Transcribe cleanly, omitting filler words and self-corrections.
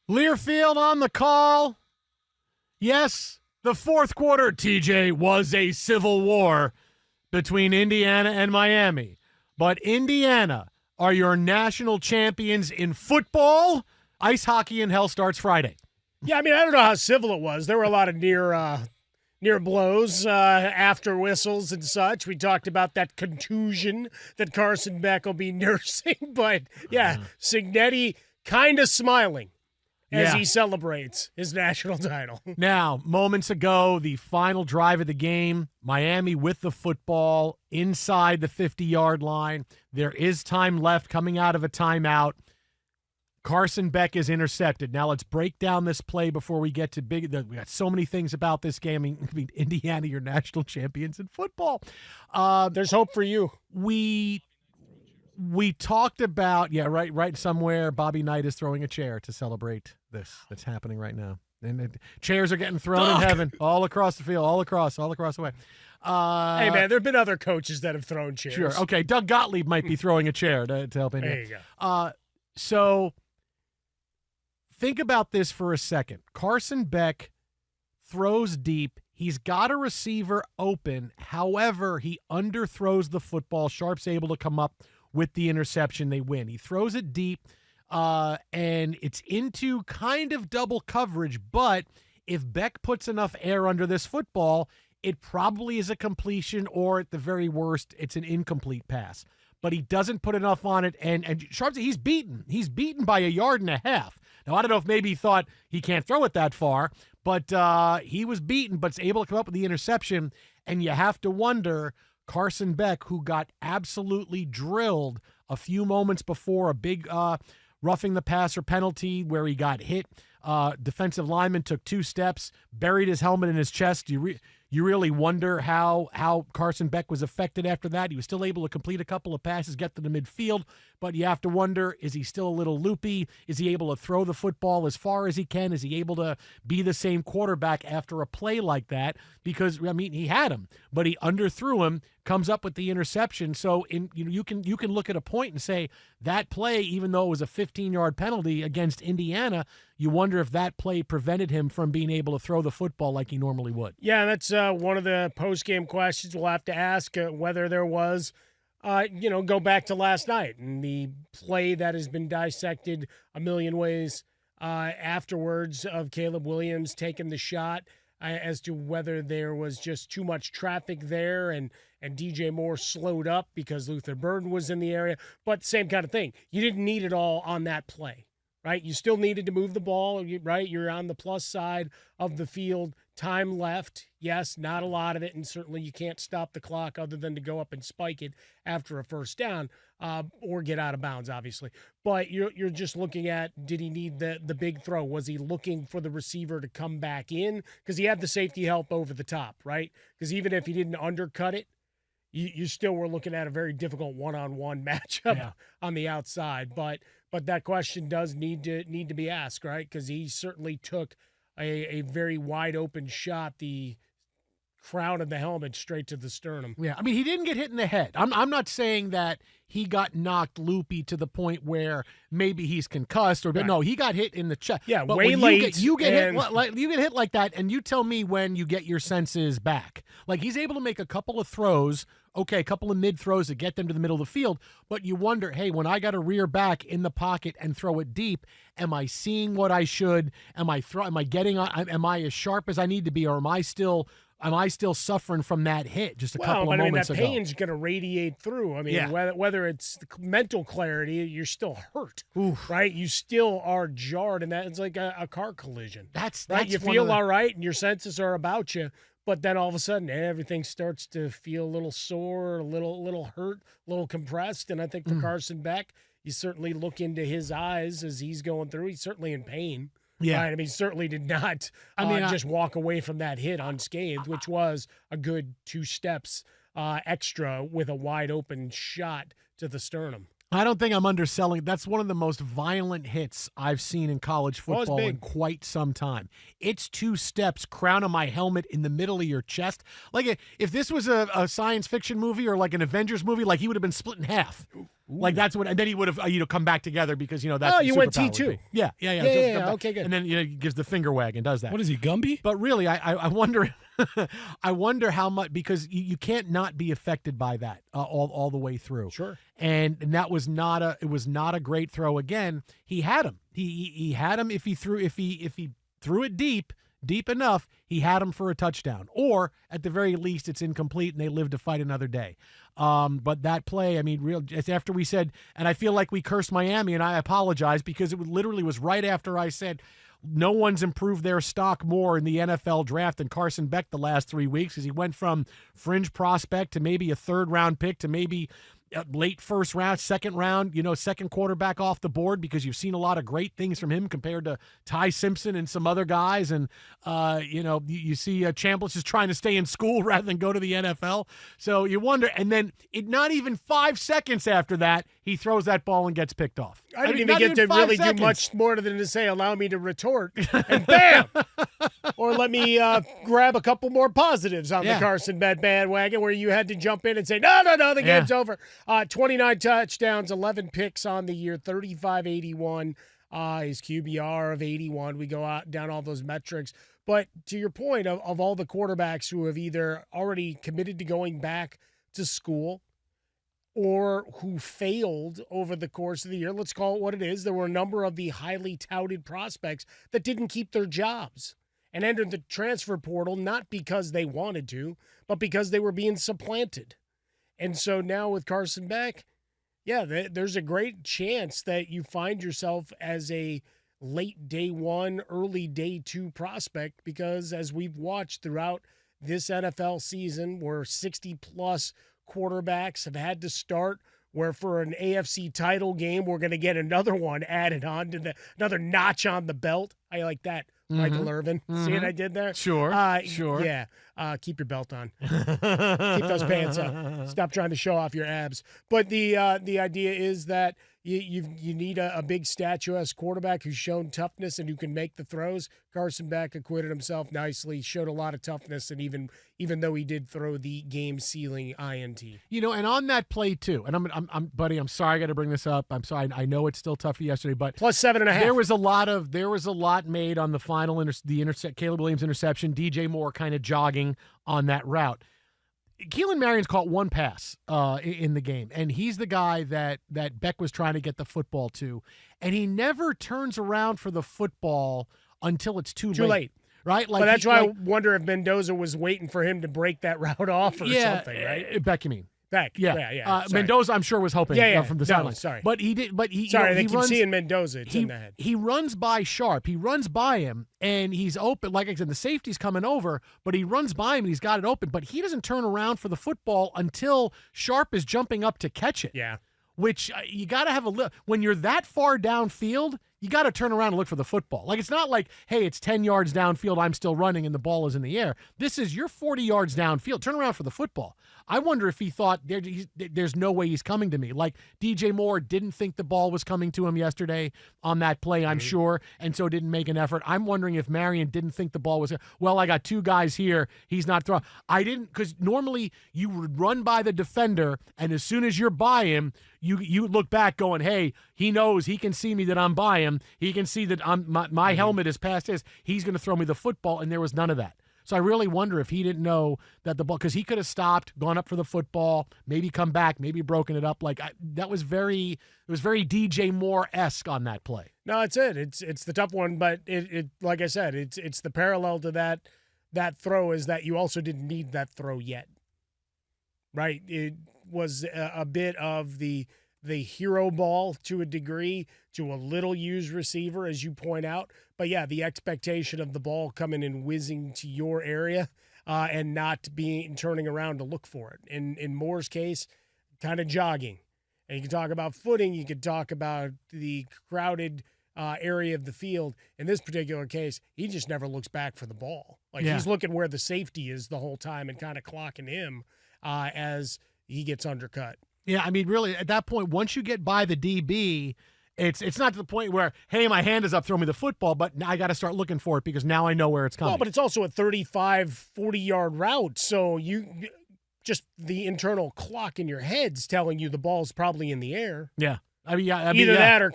Learfield on the call. Yes, the fourth quarter, TJ, was a civil war between Indiana and Miami. But Indiana are your national champions in football. Ice hockey in hell starts Friday. Yeah, I mean, I don't know how civil it was. There were a lot of near blows, after whistles and such. We talked about that contusion that Carson Beck will be nursing. But, yeah, Cignetti kind of smiling as he celebrates his national title. Now, moments ago, the final drive of the game, Miami with the football inside the 50-yard line. There is time left coming out of a timeout. Carson Beck is intercepted. Now let's break down this play before we get to big. We got so many things about this game. I mean, Indiana, your national champions in football. There's hope for you. We talked about, right somewhere, Bobby Knight is throwing a chair to celebrate this that's happening right now. And chairs are getting thrown in heaven, all across the field, all across the way. Hey, man, there have been other coaches that have thrown chairs. Sure. Okay, Doug Gottlieb might be throwing a chair to help Indiana. There you go. So think about this for a second. Carson Beck throws deep. He's got a receiver open. However, he underthrows the football. Sharp's able to come up with the interception. They win. He throws it deep, and it's into kind of double coverage. But if Beck puts enough air under this football, it probably is a completion, or at the very worst, it's an incomplete pass. But he doesn't put enough on it, and Sharp, he's beaten. He's beaten by 1.5 yards. Now, I don't know if maybe he thought he can't throw it that far, but he was beaten, but is able to come up with the interception, and you have to wonder, Carson Beck, who got absolutely drilled a few moments before a big roughing the passer penalty where he got hit. Defensive lineman took 2 steps, buried his helmet in his chest. You really wonder how Carson Beck was affected after that. He was still able to complete a couple of passes, get to the midfield, but you have to wonder, is he still a little loopy? Is he able to throw the football as far as he can? Is he able to be the same quarterback after a play like that? Because, I mean, he had him, but he underthrew him, comes up with the interception. So you can look at a point and say that play, even though it was a 15-yard penalty against Indiana, you wonder if that play prevented him from being able to throw the football like he normally would. Yeah, that's one of the post-game questions we'll have to ask, whether there was, go back to last night and the play that has been dissected a million ways afterwards of Caleb Williams taking the shot, as to whether there was just too much traffic there and DJ Moore slowed up because Luther Burden was in the area. But same kind of thing. You didn't need it all on that play. Right, you still needed to move the ball, right? You're on the plus side of the field. Time left, yes, not a lot of it, and certainly you can't stop the clock other than to go up and spike it after a first down or get out of bounds, obviously. But you're just looking at, did he need the big throw? Was he looking for the receiver to come back in? Because he had the safety help over the top, right? Because even if he didn't undercut it, you still were looking at a very difficult one-on-one matchup on the outside. But that question does need to be asked, right? Because he certainly took a very wide open shot, the crown of the helmet straight to the sternum. Yeah, I mean, he didn't get hit in the head. I'm not saying that he got knocked loopy to the point where maybe he's concussed, or no, he got hit in the chest. Yeah, but way late. You get hit like that, and you tell me when you get your senses back. Like, he's able to make a couple of throws, a couple of mid throws to get them to the middle of the field, but you wonder, hey, when I got to rear back in the pocket and throw it deep, am I seeing what I should? Am I as sharp as I need to be, or am I still suffering from that hit just a couple of moments ago? That pain's going to radiate through. I mean, whether it's the mental clarity, you're still hurt, right? You still are jarred, and that it's like a car collision. That's right. You feel all right, and your senses are about you, but then all of a sudden, everything starts to feel a little sore, a little hurt, a little compressed. And I think for Carson Beck, you certainly look into his eyes as he's going through. He's certainly in pain. Yeah, right? I mean, certainly did not just walk away from that hit unscathed, which was a good 2 steps extra with a wide open shot to the sternum. I don't think I'm underselling. That's one of the most violent hits I've seen in college football in quite some time. It's 2 steps, crown of my helmet in the middle of your chest. Like if this was a science fiction movie or like an Avengers movie, like he would have been split in half. Ooh. Like that's what, and then he would have come back together because that's. Oh, you went T2. Yeah. Okay, good. And then he gives the finger wag and does that. What is he, Gumby? But really, I wonder. I wonder how much, because you can't not be affected by that all the way through. Sure. And that was not a great throw. Again, he had him. He had him if he threw it deep enough, he had him for a touchdown. Or at the very least, it's incomplete and they live to fight another day. But that play, I mean, after we said, and I feel like we cursed Miami, and I apologize because it literally was right after I said, no one's improved their stock more in the NFL draft than Carson Beck the last 3 weeks, as he went from fringe prospect to maybe a 3rd-round pick to maybe late 1st round, 2nd round, second quarterback off the board, because you've seen a lot of great things from him compared to Ty Simpson and some other guys. And, you see Chambliss is trying to stay in school rather than go to the NFL. So you wonder. And then not even 5 seconds after that, he throws that ball and gets picked off. I didn't even get to really do much more than to say, allow me to retort, and bam! Or let me grab a couple more positives on the Carson Beck bandwagon, where you had to jump in and say, no, the game's over. 29 touchdowns, 11 picks on the year, 35-81, his QBR of 81. We go down all those metrics. But to your point of all the quarterbacks who have either already committed to going back to school or who failed over the course of the year, let's call it what it is, there were a number of the highly touted prospects that didn't keep their jobs and entered the transfer portal, not because they wanted to, but because they were being supplanted. And so now with Carson Beck, there's a great chance that you find yourself as a late day 1, early day 2 prospect, because as we've watched throughout this NFL season, where 60-plus quarterbacks have had to start, where for an AFC title game, we're going to get another one added on to another notch on the belt. I like that. Michael Irvin. See what I did there? Sure. Sure. Yeah. Keep your belt on. Keep those pants up. Stop trying to show off your abs. But the idea is that you need a big statuesque quarterback who's shown toughness and who can make the throws. Carson Beck acquitted himself nicely, showed a lot of toughness, and even though he did throw the game-sealing INT. And on that play too, and I'm buddy, I'm sorry I got to bring this up. I'm sorry. I know it's still tough for yesterday, but plus 7.5. There was a lot made on the final Caleb Williams interception. DJ Moore kind of jogging on that route. Keelan Marion's caught one pass in the game, and he's the guy that Beck was trying to get the football to, and he never turns around for the football until it's too late. Right? But that's why I wonder if Mendoza was waiting for him to break that route off or something, right? Beck, you mean? Beck, yeah. Mendoza, I'm sure, was hoping from the sideline. Sorry. But he did. But he. Sorry, he keep seeing Mendoza. It's in the head. He runs by Sharp. He runs by him, and he's open. Like I said, the safety's coming over, but he runs by him, and he's got it open. But he doesn't turn around for the football until Sharp is jumping up to catch it. Yeah. Which you got to have when you're that far downfield, you got to turn around and look for the football. Like, it's not like, hey, it's 10 yards downfield, I'm still running, and the ball is in the air. This is, you're 40 yards downfield. Turn around for the football. I wonder if he thought there's no way he's coming to me. Like, DJ Moore didn't think the ball was coming to him yesterday on that play, I'm sure, and so didn't make an effort. I'm wondering if Marion didn't think the ball was, well, I got two guys here, he's not throwing. I didn't, because normally you would run by the defender, and as soon as you're by him, you look back going, hey, he knows, he can see me that I'm by him. He can see that my helmet is past his. He's going to throw me the football, and there was none of that. So I really wonder if he didn't know that the ball, because he could have stopped, gone up for the football, maybe come back, maybe broken it up. It was very DJ Moore-esque on that play. No, it's it. It's the tough one, but it like I said, it's the parallel to that throw is that you also didn't need that throw yet, right? It was a bit of the hero ball to a degree to a little used receiver, as you point out. But yeah, the expectation of the ball coming and whizzing to your area and not turning around to look for it. In Moore's case, kind of jogging. And you can talk about footing. You could talk about the crowded area of the field. In this particular case, he just never looks back for the ball. He's looking where the safety is the whole time and kind of clocking him as he gets undercut. Yeah, I mean, really, at that point, once you get by the DB, it's not to the point where, hey, my hand is up, throw me the football, but now I got to start looking for it because now I know where it's coming. Well, but it's also a 35, 40-yard route, so just the internal clock in your head's telling you the ball's probably in the air. Yeah. Either that or